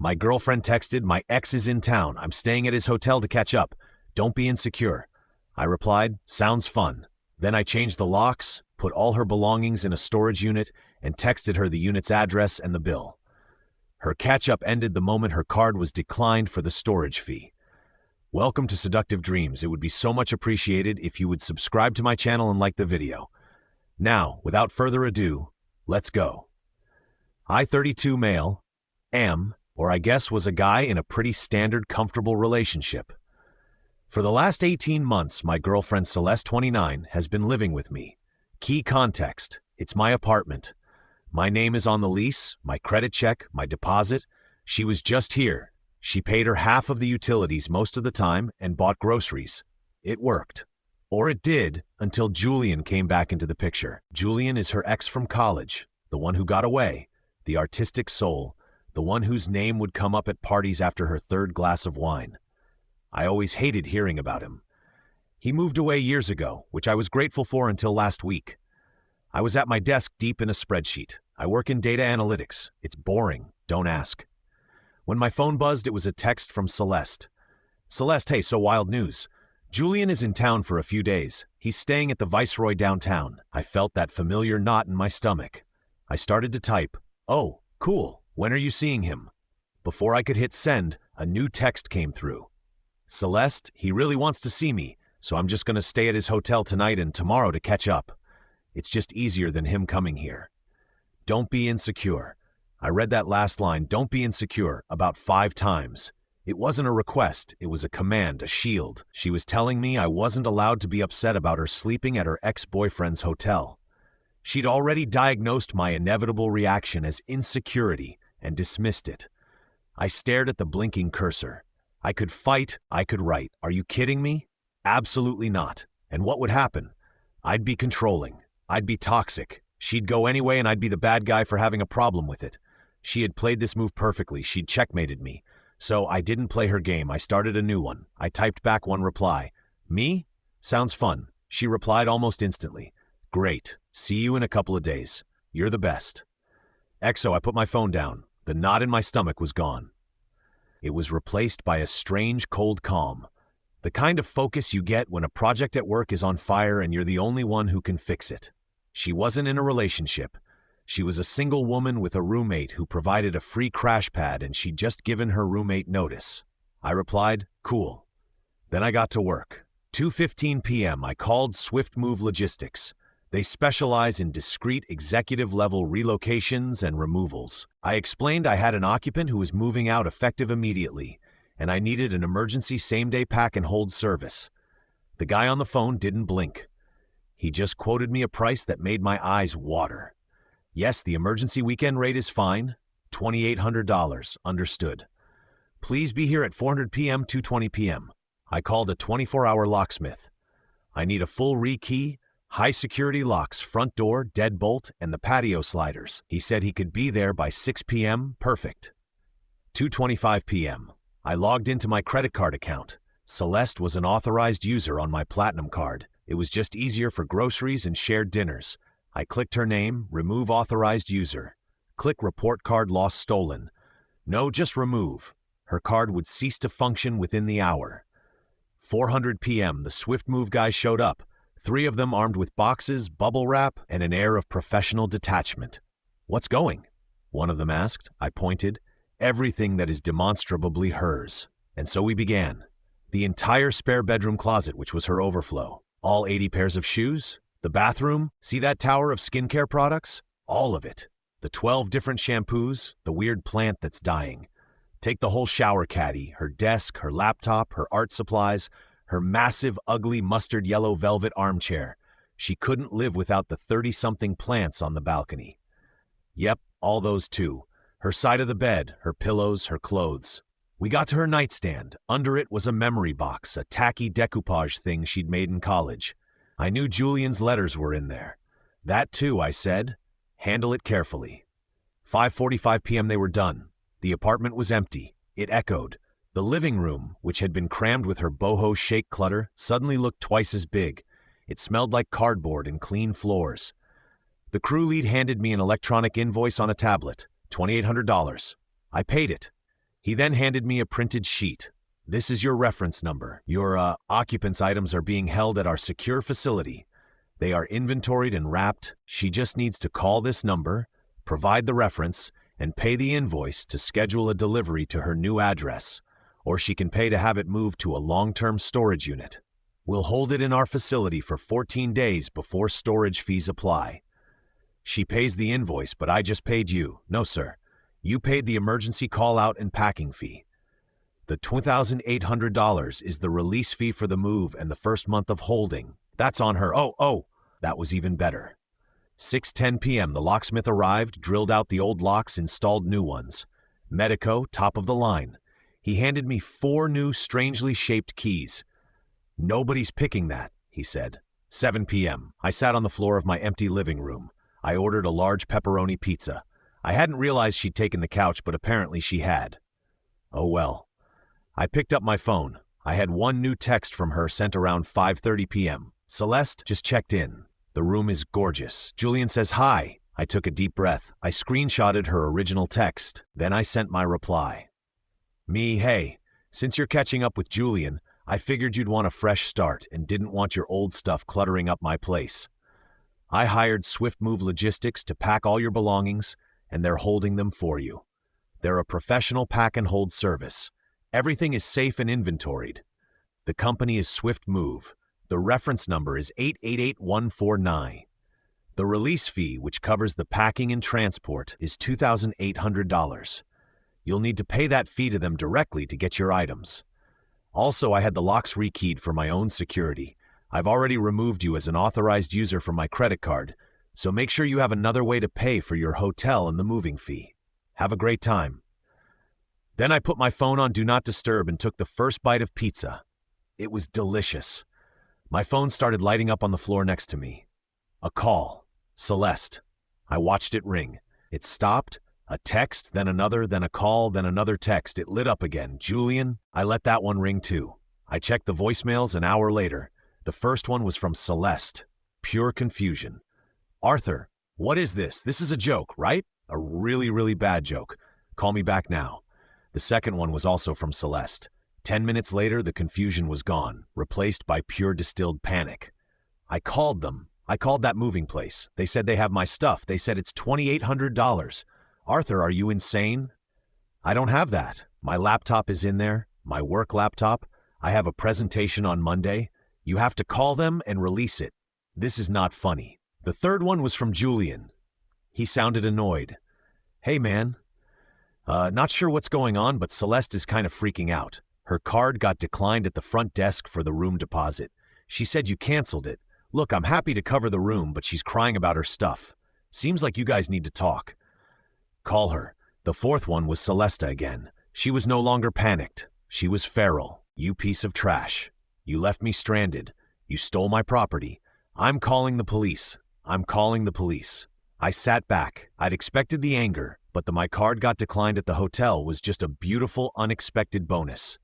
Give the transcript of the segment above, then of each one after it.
My girlfriend texted, "My ex is in town. I'm staying at his hotel to catch up. Don't be insecure." I replied, "Sounds fun." Then I changed the locks, put all her belongings in a storage unit, and texted her the unit's address and the bill. Her catch-up ended the moment her card was declined for the storage fee. Welcome to Seductive Dreams. It would be so much appreciated if you would subscribe to my channel and like the video. Now, without further ado, let's go. I, 32 male, am, or I guess was a guy in a pretty standard, comfortable relationship. For the last 18 months, my girlfriend Celeste, 29, has been living with me. Key context: it's my apartment. My name is on the lease, my credit check, my deposit. She was just here. She paid her half of the utilities most of the time and bought groceries. It worked. Or it did, until Julian came back into the picture. Julian is her ex from college, the one who got away, the artistic soul, the one whose name would come up at parties after her third glass of wine. I always hated hearing about him. He moved away years ago, which I was grateful for until last week. I was at my desk deep in a spreadsheet. I work in data analytics. It's boring, don't ask. When my phone buzzed, it was a text from Celeste. "Celeste, hey, so wild news. Julian is in town for a few days. He's staying at the Viceroy downtown." I felt that familiar knot in my stomach. I started to type, "Oh, cool. When are you seeing him?" Before I could hit send, a new text came through. "Celeste, he really wants to see me, so I'm just going to stay at his hotel tonight and tomorrow to catch up. It's just easier than him coming here. Don't be insecure." I read that last line, "don't be insecure," about 5 times. It wasn't a request, it was a command, a shield. She was telling me I wasn't allowed to be upset about her sleeping at her ex-boyfriend's hotel. She'd already diagnosed my inevitable reaction as insecurity and dismissed it. I stared at the blinking cursor. I could fight, I could write. Are you kidding me? Absolutely not. And what would happen? I'd be controlling. I'd be toxic. She'd go anyway and I'd be the bad guy for having a problem with it. She had played this move perfectly. She'd checkmated me. So I didn't play her game. I started a new one. I typed back one reply. "Me? Sounds fun." She replied almost instantly. "Great. See you in a couple of days. You're the best." XO, I put my phone down. The knot in my stomach was gone. It was replaced by a strange, cold calm. The kind of focus you get when a project at work is on fire and you're the only one who can fix it. She wasn't in a relationship. She was a single woman with a roommate who provided a free crash pad, and she'd just given her roommate notice. I replied, "Cool." Then I got to work. 2:15 p.m. I called Swift Move Logistics. They specialize in discreet executive-level relocations and removals. I explained I had an occupant who was moving out effective immediately, and I needed an emergency same-day pack and hold service. The guy on the phone didn't blink. He just quoted me a price that made my eyes water. "Yes, the emergency weekend rate is fine. $2,800, understood. Please be here at 400 p.m., 2:20 p.m. I called a 24-hour locksmith. "I need a full rekey, high-security locks, front door, deadbolt, and the patio sliders." He said he could be there by 6 p.m., perfect. 2:25 p.m. I logged into my credit card account. Celeste was an authorized user on my Platinum card. It was just easier for groceries and shared dinners. I clicked her name, remove authorized user. Click report card lost stolen. No, just remove. Her card would cease to function within the hour. 400 p.m. The Swift Move guys showed up. 3 of them armed with boxes, bubble wrap, and an air of professional detachment. "What's going?" one of them asked. I pointed. "Everything that is demonstrably hers." And so we began. The entire spare bedroom closet, which was her overflow. All 80 pairs of shoes. The bathroom, see that tower of skincare products? All of it. The 12 different shampoos, the weird plant that's dying. Take the whole shower caddy, her desk, her laptop, her art supplies, her massive, ugly, mustard yellow velvet armchair. She couldn't live without the 30-something plants on the balcony. Yep, all those too. Her side of the bed, her pillows, her clothes. We got to her nightstand. Under it was a memory box, a tacky decoupage thing she'd made in college. I knew Julian's letters were in there. "That too," I said. "Handle it carefully." 5:45 p.m. they were done. The apartment was empty. It echoed. The living room, which had been crammed with her boho shake clutter, suddenly looked twice as big. It smelled like cardboard and clean floors. The crew lead handed me an electronic invoice on a tablet, $2,800. I paid it. He then handed me a printed sheet. This is your reference number. Your occupants' items are being held at our secure facility. They are inventoried and wrapped. She just needs to call this number, provide the reference, and pay the invoice to schedule a delivery to her new address, or she can pay to have it moved to a long-term storage unit. We'll hold it in our facility for 14 days before storage fees apply. She pays the invoice, but I just paid you. No, sir. You paid the emergency call-out and packing fee. The $2,800 is the release fee for the move and the first month of holding. That's on her. Oh, that was even better. 6:10 p.m. the locksmith arrived, drilled out the old locks, installed new ones. Medico, top of the line. He handed me 4 new strangely shaped keys. Nobody's picking that, he said. 7 p.m. I sat on the floor of my empty living room. I ordered a large pepperoni pizza. I hadn't realized she'd taken the couch, but apparently she had. Oh well. I picked up my phone. I had 1 new text from her sent around 5:30 p.m. Celeste just checked in. The room is gorgeous. Julian says hi. I took a deep breath. I screenshotted her original text. Then I sent my reply. Me, hey, since you're catching up with Julian, I figured you'd want a fresh start and didn't want your old stuff cluttering up my place. I hired Swift Move Logistics to pack all your belongings, and they're holding them for you. They're a professional pack and hold service. Everything is safe and inventoried. The company is Swift Move. The reference number is 888149. The release fee, which covers the packing and transport, is $2,800. You'll need to pay that fee to them directly to get your items. Also, I had the locks rekeyed for my own security. I've already removed you as an authorized user from my credit card, so make sure you have another way to pay for your hotel and the moving fee. Have a great time. Then I put my phone on Do Not Disturb and took the first bite of pizza. It was delicious. My phone started lighting up on the floor next to me. A call. Celeste. I watched it ring. It stopped. A text, then another, then a call, then another text. It lit up again. Julian. I let that one ring too. I checked the voicemails an hour later. The first one was from Celeste. Pure confusion. Arthur, what is this? This is a joke, right? A really, really bad joke. Call me back now. The second one was also from Celeste. 10 minutes later, the confusion was gone, replaced by pure distilled panic. I called them. I called that moving place. They said they have my stuff. They said it's $2,800. Arthur, are you insane? I don't have that. My laptop is in there, my work laptop. I have a presentation on Monday. You have to call them and release it. This is not funny. The third one was from Julian. He sounded annoyed. Hey man, not sure what's going on, but Celeste is kind of freaking out. Her card got declined at the front desk for the room deposit. She said you canceled it. Look, I'm happy to cover the room, but she's crying about her stuff. Seems like you guys need to talk. Call her. The fourth one was Celeste again. She was no longer panicked. She was feral. You piece of trash. You left me stranded. You stole my property. I'm calling the police. I'm calling the police. I sat back. I'd expected the anger, but my card got declined at the hotel was just a beautiful, unexpected bonus.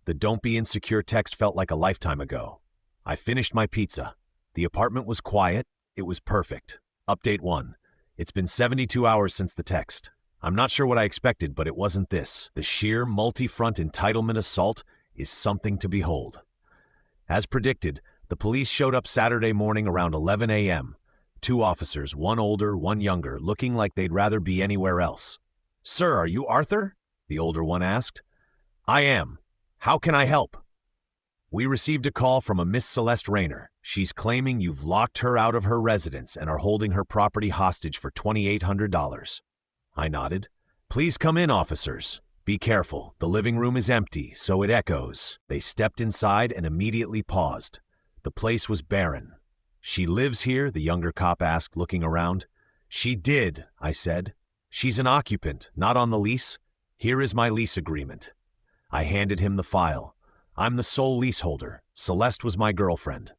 The don't be insecure text felt like a lifetime ago. I finished my pizza. The apartment was quiet. It was perfect. Update 1. It's been 72 hours since the text. I'm not sure what I expected, but it wasn't this. The sheer multi-front entitlement assault is something to behold. As predicted, the police showed up Saturday morning around 11 a.m. 2 officers, one older, one younger, looking like they'd rather be anywhere else. Sir, are you Arthur? The older one asked. I am. How can I help? We received a call from a Miss Celeste Rayner. She's claiming you've locked her out of her residence and are holding her property hostage for $2,800. I nodded. Please come in, officers. Be careful. The living room is empty, so it echoes. They stepped inside and immediately paused. The place was barren. She lives here? The younger cop asked, looking around. She did, I said. She's an occupant, not on the lease. Here is my lease agreement. I handed him the file. I'm the sole leaseholder. Celeste was my girlfriend.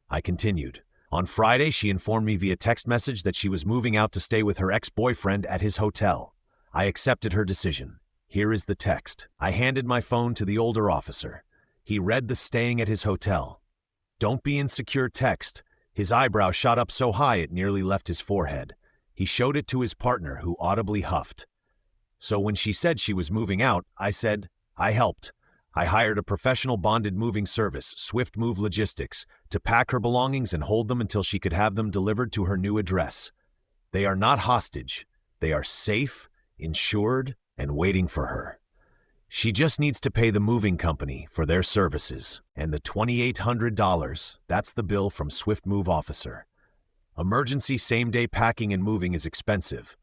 I continued. On Friday, she informed me via text message that she was moving out to stay with her ex-boyfriend at his hotel. I accepted her decision. Here is the text. I handed my phone to the older officer. He read the staying at his hotel. Don't be insecure text. His eyebrow shot up so high it nearly left his forehead. He showed it to his partner, who audibly huffed. So when she said she was moving out, I said, I helped. I hired a professional bonded moving service, Swift Move Logistics, to pack her belongings and hold them until she could have them delivered to her new address. They are not hostage. They are safe, insured, and waiting for her. She just needs to pay the moving company for their services, and the $2,800, that's the bill from Swift Move Officer. Emergency same-day packing and moving is expensive.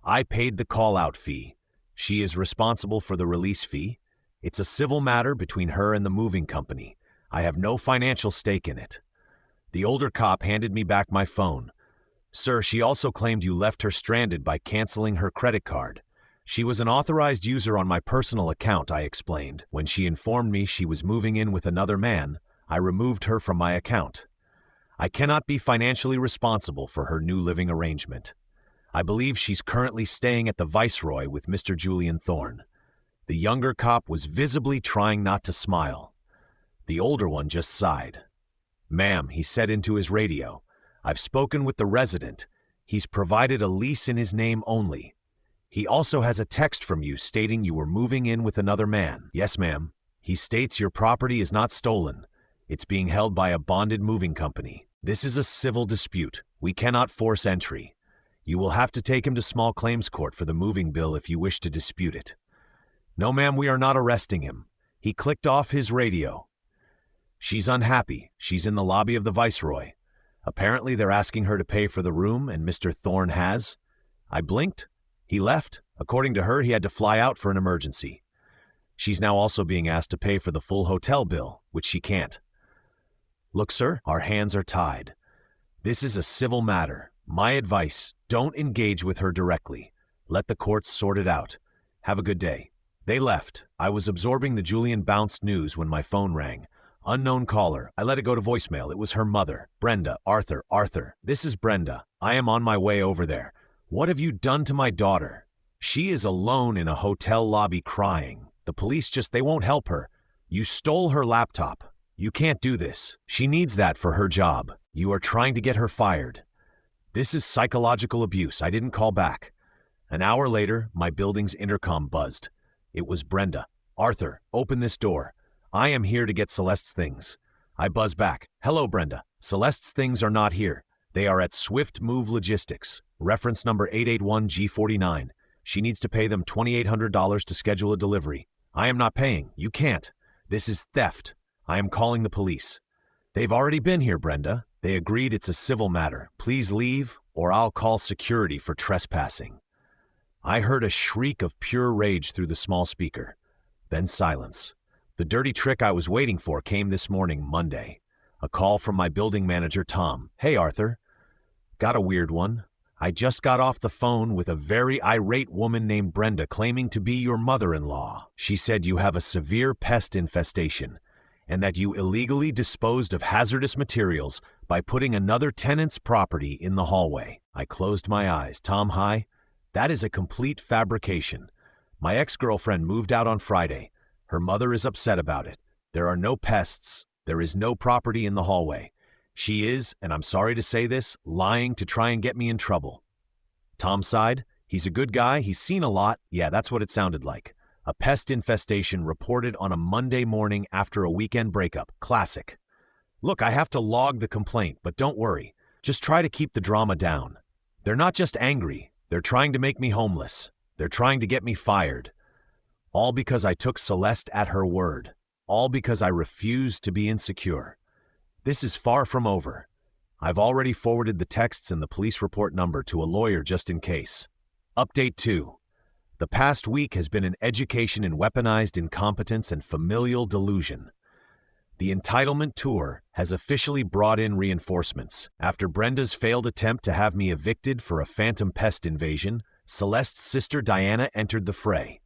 I paid the call-out fee. She is responsible for the release fee. It's a civil matter between her and the moving company. I have no financial stake in it. The older cop handed me back my phone. Sir, she also claimed you left her stranded by canceling her credit card. She was an authorized user on my personal account, I explained. When she informed me she was moving in with another man, I removed her from my account. I cannot be financially responsible for her new living arrangement. I believe she's currently staying at the Viceroy with Mr. Julian Thorne. The younger cop was visibly trying not to smile. The older one just sighed. Ma'am, he said into his radio, I've spoken with the resident. He's provided a lease in his name only. He also has a text from you stating you were moving in with another man. Yes, ma'am. He states your property is not stolen. It's being held by a bonded moving company. This is a civil dispute. We cannot force entry. You will have to take him to small claims court for the moving bill if you wish to dispute it. No, ma'am, we are not arresting him. He clicked off his radio. She's unhappy. She's in the lobby of the Viceroy. Apparently, they're asking her to pay for the room, and Mr. Thorne has. I blinked. He left. According to her, he had to fly out for an emergency. She's now also being asked to pay for the full hotel bill, which she can't. Look, sir, our hands are tied. This is a civil matter. My advice, don't engage with her directly. Let the courts sort it out. Have a good day. They left. I was absorbing the Julian bounced news when my phone rang. Unknown caller. I let it go to voicemail. It was her mother. Brenda. Arthur. This is Brenda. I am on my way over there. What have you done to my daughter? She is alone in a hotel lobby crying. The police they won't help her. You stole her laptop. You can't do this. She needs that for her job. You are trying to get her fired. This is psychological abuse. I didn't call back. An hour later, my building's intercom buzzed. It was Brenda. Arthur, open this door. I am here to get Celeste's things. I buzz back. Hello, Brenda. Celeste's things are not here. They are at Swift Move Logistics. Reference number 881G49. She needs to pay them $2,800 to schedule a delivery. I am not paying. You can't. This is theft. I am calling the police. They've already been here, Brenda. They agreed it's a civil matter. Please leave, or I'll call security for trespassing. I heard a shriek of pure rage through the small speaker. Then silence. The dirty trick I was waiting for came this morning, Monday. A call from my building manager, Tom. Hey, Arthur. Got a weird one. I just got off the phone with a very irate woman named Brenda claiming to be your mother-in-law. She said you have a severe pest infestation and that you illegally disposed of hazardous materials by putting another tenant's property in the hallway. I closed my eyes. Tom, hi. That is a complete fabrication. My ex-girlfriend moved out on Friday. Her mother is upset about it. There are no pests. There is no property in the hallway. She is, and I'm sorry to say this, lying to try and get me in trouble. Tom sighed. He's a good guy. He's seen a lot. Yeah, that's what it sounded like. A pest infestation reported on a Monday morning after a weekend breakup. Classic. Look, I have to log the complaint, but don't worry. Just try to keep the drama down. They're not just angry. They're trying to make me homeless. They're trying to get me fired. All because I took Celeste at her word. All because I refused to be insecure. This is far from over. I've already forwarded the texts and the police report number to a lawyer just in case. Update 2. The past week has been an education in weaponized incompetence and familial delusion. The entitlement tour has officially brought in reinforcements. After Brenda's failed attempt to have me evicted for a phantom pest invasion, Celeste's sister Diana entered the fray.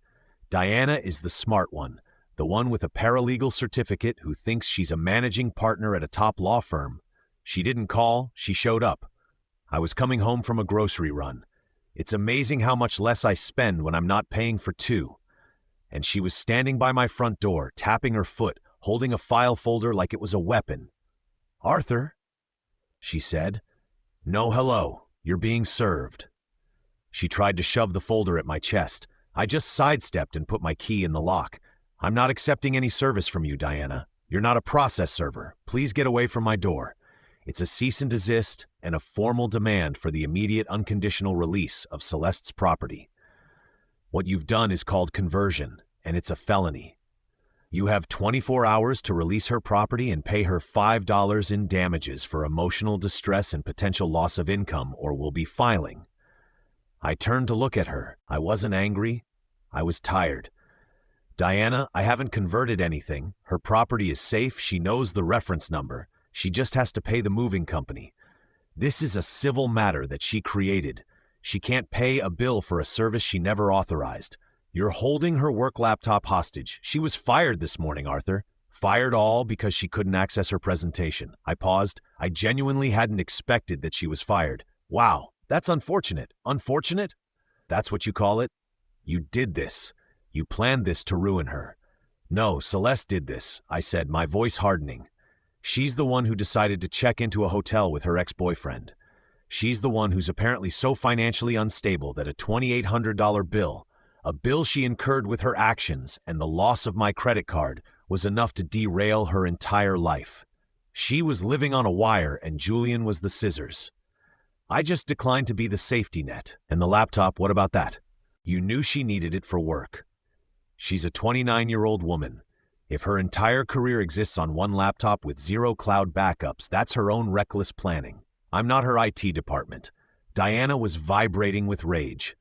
Diana is the smart one, the one with a paralegal certificate who thinks she's a managing partner at a top law firm. She didn't call, she showed up. I was coming home from a grocery run. It's amazing how much less I spend when I'm not paying for two. And she was standing by my front door, tapping her foot, holding a file folder like it was a weapon. "Arthur," she said. "No hello, you're being served." She tried to shove the folder at my chest. I just sidestepped and put my key in the lock. I'm not accepting any service from you, Diana. You're not a process server. Please get away from my door. It's a cease and desist and a formal demand for the immediate unconditional release of Celeste's property. What you've done is called conversion, and it's a felony. You have 24 hours to release her property and pay her $5 in damages for emotional distress and potential loss of income, or we'll be filing. I turned to look at her. I wasn't angry. I was tired. Diana, I haven't converted anything. Her property is safe. She knows the reference number. She just has to pay the moving company. This is a civil matter that she created. She can't pay a bill for a service she never authorized. You're holding her work laptop hostage. She was fired this morning, Arthur. Fired all because she couldn't access her presentation. I paused. I genuinely hadn't expected that she was fired. Wow, that's unfortunate. Unfortunate? That's what you call it? You did this. You planned this to ruin her. No, Celeste did this, I said, my voice hardening. She's the one who decided to check into a hotel with her ex-boyfriend. She's the one who's apparently so financially unstable that a $2,800 bill, a bill she incurred with her actions and the loss of my credit card, was enough to derail her entire life. She was living on a wire and Julian was the scissors. I just declined to be the safety net. And the laptop, what about that? You knew she needed it for work. She's a 29-year-old woman. If her entire career exists on one laptop with zero cloud backups, that's her own reckless planning. I'm not her IT department. Diana was vibrating with rage.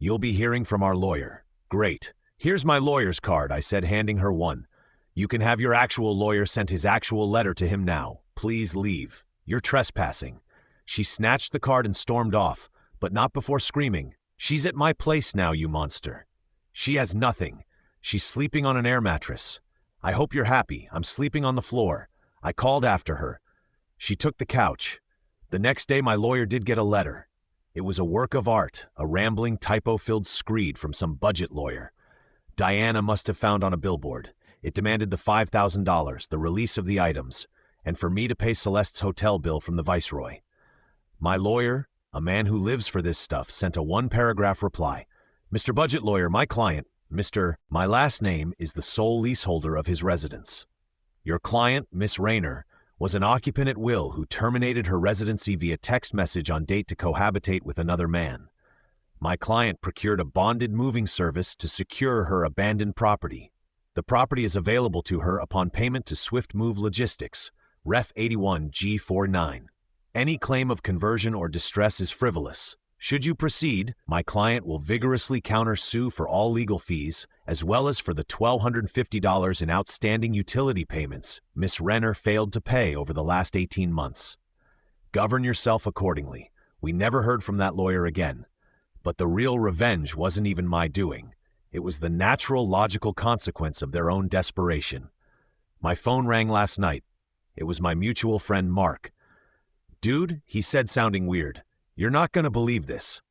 You'll be hearing from our lawyer. Great. Here's my lawyer's card, I said, handing her one. You can have your actual lawyer send his actual letter to him now. Please leave. You're trespassing. She snatched the card and stormed off, but not before screaming, "She's at my place now, you monster." She has nothing. She's sleeping on an air mattress. I hope you're happy. I'm sleeping on the floor. I called after her. She took the couch. The next day, my lawyer did get a letter. It was a work of art, a rambling, typo-filled screed from some budget lawyer. Diana must have found on a billboard. It demanded the $5,000, the release of the items, and for me to pay Celeste's hotel bill from the Viceroy. My lawyer, a man who lives for this stuff, sent a one-paragraph reply. Mr. Budget Lawyer, my client, my last name is the sole leaseholder of his residence. Your client, Miss Rayner, was an occupant at will who terminated her residency via text message on date to cohabitate with another man. My client procured a bonded moving service to secure her abandoned property. The property is available to her upon payment to Swift Move Logistics, Ref 81 G49. Any claim of conversion or distress is frivolous. Should you proceed, my client will vigorously countersue for all legal fees, as well as for the $1,250 in outstanding utility payments Miss Renner failed to pay over the last 18 months. Govern yourself accordingly. We never heard from that lawyer again. But the real revenge wasn't even my doing. It was the natural, logical consequence of their own desperation. My phone rang last night. It was my mutual friend Mark. "Dude," he said, sounding weird, "you're not gonna believe this."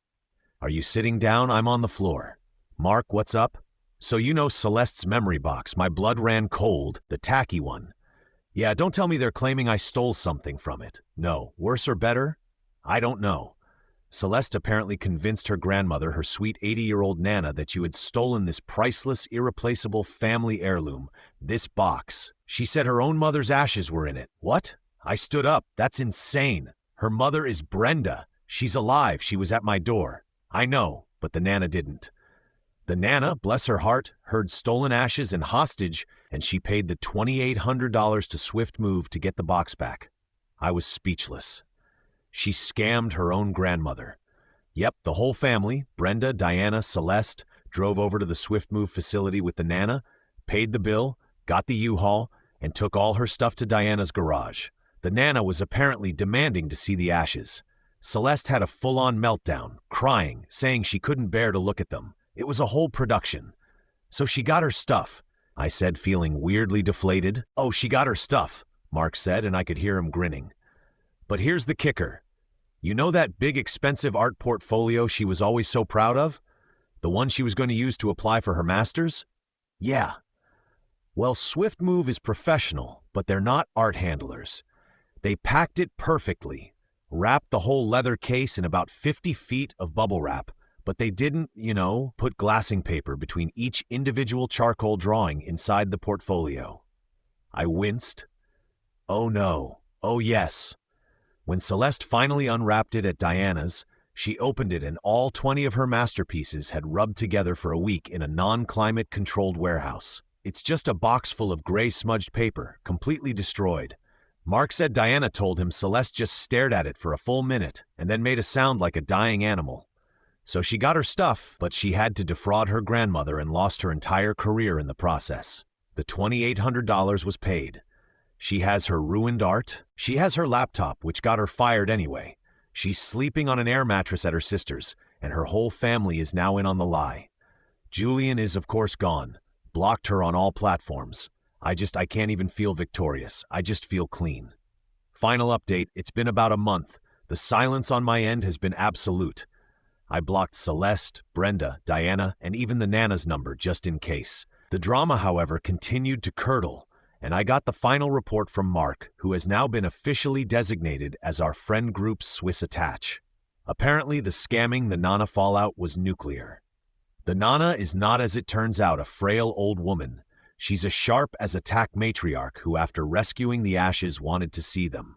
"Are you sitting down? I'm on the floor." "Mark, what's up?" "So you know Celeste's memory box, my blood ran cold, the tacky one." "Yeah, don't tell me they're claiming I stole something from it." "No, worse or better? I don't know. Celeste apparently convinced her grandmother, her sweet 80-year-old Nana, that you had stolen this priceless, irreplaceable family heirloom, this box. She said her own mother's ashes were in it." "What?" I stood up. "That's insane. Her mother is Brenda. She's alive. She was at my door." "I know, but the Nana didn't." The Nana, bless her heart, heard stolen ashes and hostage, and she paid the $2,800 to Swift Move to get the box back. I was speechless. She scammed her own grandmother. Yep, the whole family, Brenda, Diana, Celeste, drove over to the Swift Move facility with the Nana, paid the bill, got the U-Haul, and took all her stuff to Diana's garage. The Nana was apparently demanding to see the ashes. Celeste had a full-on meltdown, crying, saying she couldn't bear to look at them. It was a whole production. "So she got her stuff," I said, feeling weirdly deflated. "Oh, she got her stuff," Mark said, and I could hear him grinning. "But here's the kicker. You know that big expensive art portfolio she was always so proud of? The one she was going to use to apply for her master's? Yeah. Well, Swift Move is professional, but they're not art handlers. They packed it perfectly, wrapped the whole leather case in about 50 feet of bubble wrap, But they didn't, put glassing paper between each individual charcoal drawing inside the portfolio. I winced. Oh no. Oh yes. When Celeste finally unwrapped it at Diana's, she opened it and all 20 of her masterpieces had rubbed together for a week in a non-climate-controlled warehouse. It's just a box full of gray smudged paper, completely destroyed. Mark said Diana told him Celeste just stared at it for a full minute and then made a sound like a dying animal. So she got her stuff, but she had to defraud her grandmother and lost her entire career in the process. The $2,800 was paid. She has her ruined art. She has her laptop, which got her fired anyway. She's sleeping on an air mattress at her sister's, and her whole family is now in on the lie. Julian is, of course, gone. Blocked her on all platforms. I can't even feel victorious. I just feel clean. Final update, it's been about a month. The silence on my end has been absolute. I blocked Celeste, Brenda, Diana, and even the Nana's number just in case. The drama, however, continued to curdle, and I got the final report from Mark, who has now been officially designated as our friend group's Swiss attach. Apparently, the scamming the Nana fallout was nuclear. The Nana is not, as it turns out, a frail old woman. She's a sharp-as-a-tack matriarch who, after rescuing the ashes, wanted to see them.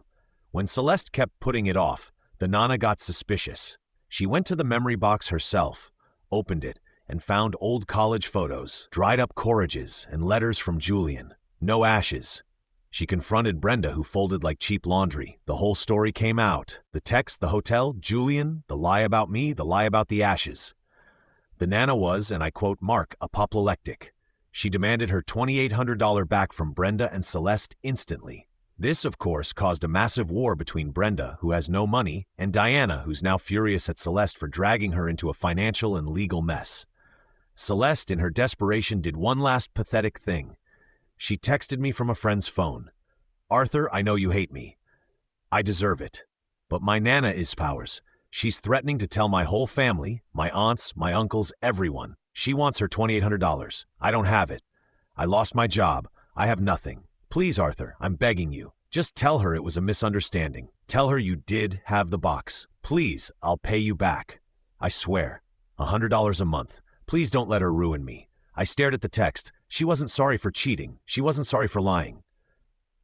When Celeste kept putting it off, the Nana got suspicious. She went to the memory box herself, opened it, and found old college photos, dried-up Courages, and letters from Julian. No ashes. She confronted Brenda, who folded like cheap laundry. The whole story came out. The text, the hotel, Julian, the lie about me, the lie about the ashes. The Nana was, and I quote Mark, apoplectic. She demanded her $2,800 back from Brenda and Celeste instantly. This, of course, caused a massive war between Brenda, who has no money, and Diana, who's now furious at Celeste for dragging her into a financial and legal mess. Celeste, in her desperation, did one last pathetic thing. She texted me from a friend's phone. "Arthur, I know you hate me. I deserve it. But my Nana is powers. She's threatening to tell my whole family, my aunts, my uncles, everyone. She wants her $2,800. I don't have it. I lost my job. I have nothing. Please, Arthur, I'm begging you. Just tell her it was a misunderstanding. Tell her you did have the box. Please, I'll pay you back. I swear. $100 a month. Please don't let her ruin me." I stared at the text. She wasn't sorry for cheating. She wasn't sorry for lying.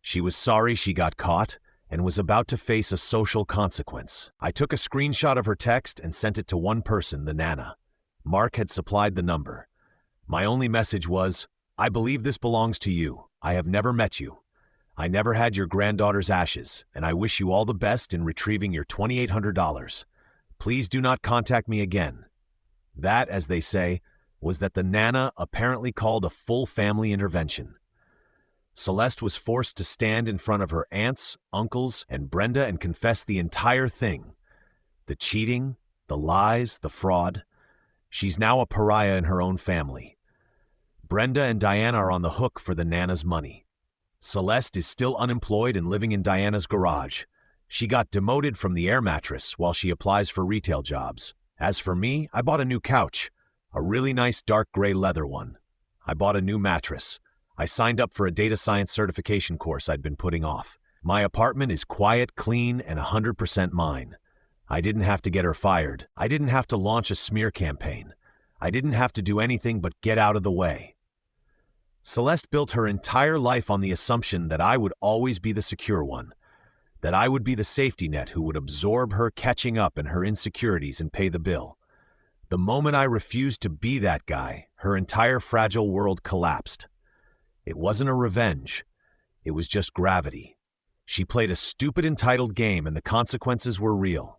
She was sorry she got caught and was about to face a social consequence. I took a screenshot of her text and sent it to one person, the Nana. Mark had supplied the number. My only message was, "I believe this belongs to you. I have never met you. I never had your granddaughter's ashes, and I wish you all the best in retrieving your $2,800. Please do not contact me again." That, as they say, was that the Nana apparently called a full family intervention. Celeste was forced to stand in front of her aunts, uncles, and Brenda and confess the entire thing. The cheating, the lies, the fraud. She's now a pariah in her own family. Brenda and Diana are on the hook for the Nana's money. Celeste is still unemployed and living in Diana's garage. She got demoted from the air mattress while she applies for retail jobs. As for me, I bought a new couch, a really nice dark gray leather one. I bought a new mattress. I signed up for a data science certification course I'd been putting off. My apartment is quiet, clean, and 100% mine. I didn't have to get her fired. I didn't have to launch a smear campaign. I didn't have to do anything but get out of the way. Celeste built her entire life on the assumption that I would always be the secure one, that I would be the safety net who would absorb her catching up and her insecurities and pay the bill. The moment I refused to be that guy, her entire fragile world collapsed. It wasn't a revenge. It was just gravity. She played a stupid entitled game and the consequences were real.